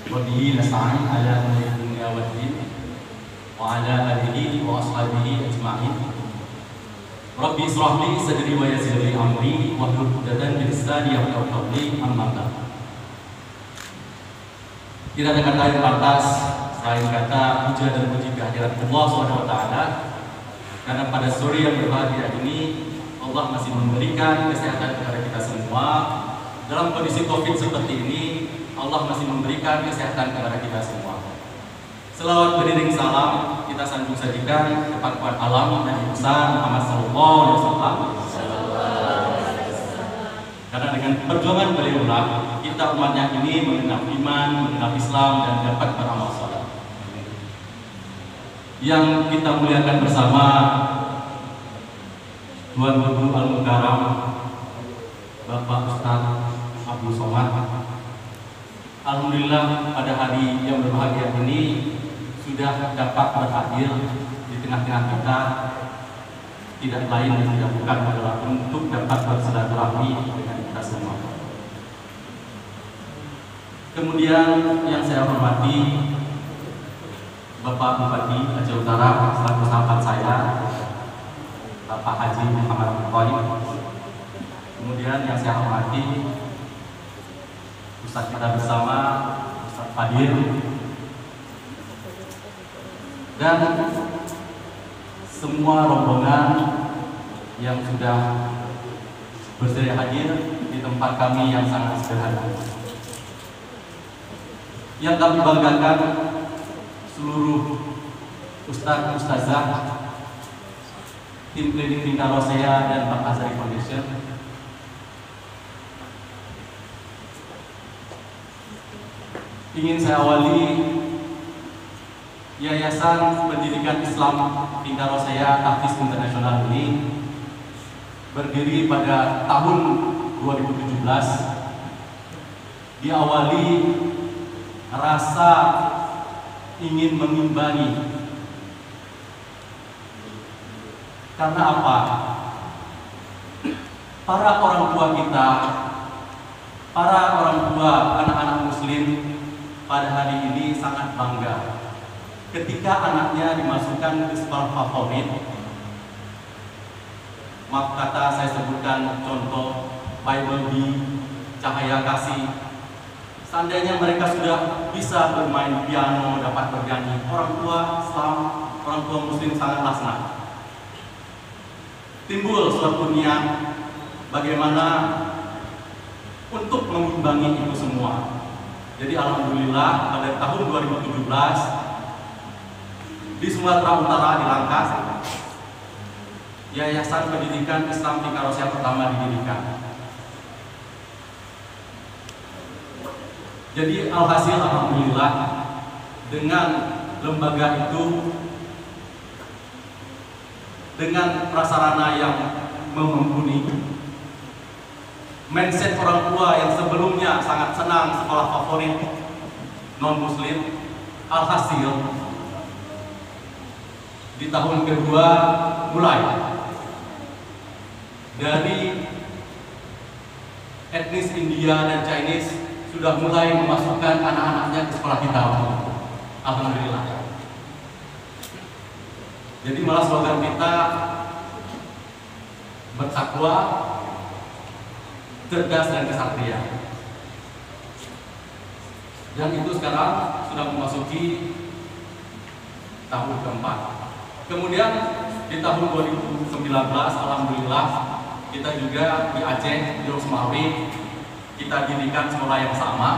وبه نستعين على أمر الدنيا والدين وعلى آله وأصحابه أجمعين. Rabbi israh li sadri wa yassir li amri wahlul 'uqdatam min lisani yafqahu qawli. Amma ba'd. Tidak ada kata yang pantas selain kata puja dan puji kehadirat Allah Subhanahu wa taala, karena pada sore yang berbahagia ini Allah masih memberikan kesehatan kepada kita semua. Dalam kondisi Covid seperti ini, Allah masih memberikan kesehatan kepada kita semua. Selawat beriring salam kita sanjung sajikan kepada alam dan utusan Muhammad sallallahu alaihi wasallam. Karena dengan perjuangan beliaulah kita umatnya ini mengenal iman, mengenal Islam, dan dapat beramal saleh. Yang kita muliakan bersama Tuan Guru Al-Mukarram Bapak Ustaz Abdul Somad. Alhamdulillah pada hari yang berbahagia ini sudah dapat berhadir di tengah-tengah kita. Tidak lain dan tidak bukan adalah untuk dapat bersilaturahmi dengan kita semua. Kemudian yang saya hormati Bapak Bupati Aceh Utara selaku sahabat saya, Bapak Haji Muhammad Muqayyim. Kemudian yang saya hormati Ustaz kita bersama, Ustaz Fadil, dan semua rombongan yang sudah bersedia hadir di tempat kami yang sangat sederhana. Yang kami banggakan seluruh Ustaz Ustazah, tim klinik Tingkah Rosea dan Pak Azhari Foundation. Ingin saya awali Yayasan Pendidikan Islam Tingkah Rosea Tahfiz Internasional ini berdiri pada tahun 2017. Diawali rasa ingin mengimbangi. Karena apa? Para orang tua kita, para orang tua anak-anak muslim pada hari ini sangat bangga ketika anaknya dimasukkan ke sekolah favorit. Maaf kata saya sebutkan contoh Bible di Cahaya Kasih. Seandainya mereka sudah bisa bermain piano, dapat bernyanyi, orang tua Islam, orang tua muslim sangatlah senang. Timbul suatu niat bagaimana untuk mengimbangi itu semua. Jadi alhamdulillah pada tahun 2017 di Sumatera Utara, di Langkas, Yayasan Pendidikan Islam Tingkah Rosea pertama didirikan. Jadi alhasil alhamdulillah dengan lembaga itu, dengan prasarana yang mumpuni, mindset orang tua yang sebelumnya sangat senang sekolah favorit non muslim, alhasil di tahun kedua mulai dari etnis India dan Chinese sudah mulai memasukkan anak-anaknya ke sekolah kita. Alhamdulillah. Jadi malah slogan kita bertakwa, cerdas dan kesatria. Dan itu sekarang sudah memasuki tahun keempat. Kemudian di tahun 2019 alhamdulillah kita juga di Aceh, di Rosmawi, kita dirikan sekolah yang sama.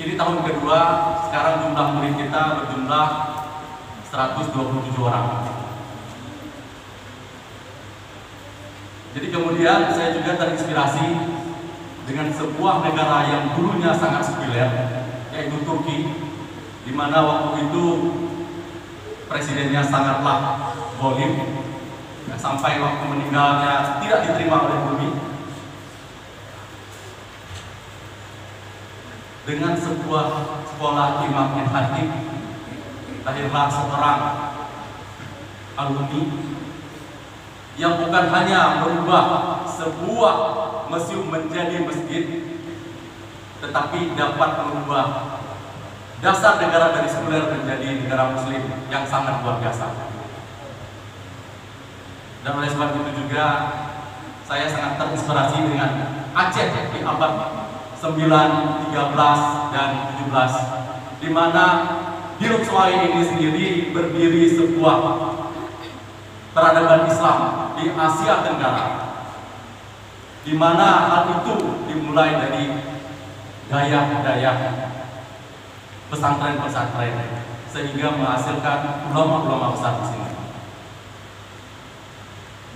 Ini tahun kedua, sekarang jumlah murid kita berjumlah 127 orang. Jadi kemudian saya juga terinspirasi dengan sebuah negara yang dulunya sangat sekuler, yaitu Turki, di mana waktu itu presidennya sangatlah zalim, sampai waktu meninggalnya tidak diterima oleh bumi. Dengan sebuah sekolah Imam Al-Khatib, lahirlah seorang alumni yang bukan hanya merubah sebuah museum menjadi masjid, tetapi dapat mengubah dasar negara dari sekuler menjadi negara muslim yang sangat luar biasa. Dan oleh sebab itu juga saya sangat terinspirasi dengan Aceh di abad 9, 13, dan 17, di mana di Lutsuai ini sendiri berdiri sebuah peradaban Islam di Asia Tenggara, di mana hal itu dimulai dari daya pesantren-pesantren sehingga menghasilkan ulama-ulama besar di sini.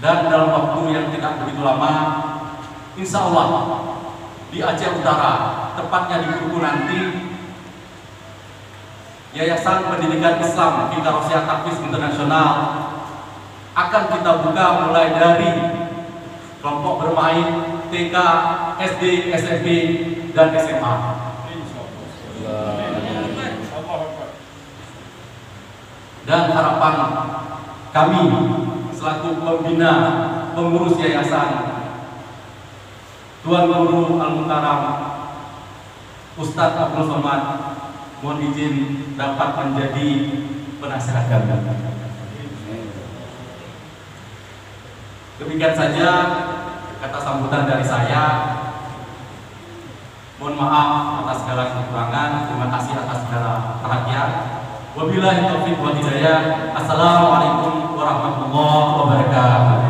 Dan dalam waktu yang tidak begitu lama, insya Allah di Aceh Utara, tepatnya di Kuku nanti, Yayasan Pendidikan Islam Kita Rosyah Tahfiz Internasional akan kita buka mulai dari kelompok bermain TK, SD, SMP, dan SMA. Dan harapan kami selaku pembina pengurus yayasan, Tuan Guru Al-Mukarram Ustadz Abdul Somad, mohon izin dapat menjadi penasehat kami. Demikian saja kata sambutan dari saya. Mohon maaf atas segala kekurangan. Terima kasih atas segala perhatian. Wabillahi taufiq wal hidayah. Assalamualaikum warahmatullahi wabarakatuh.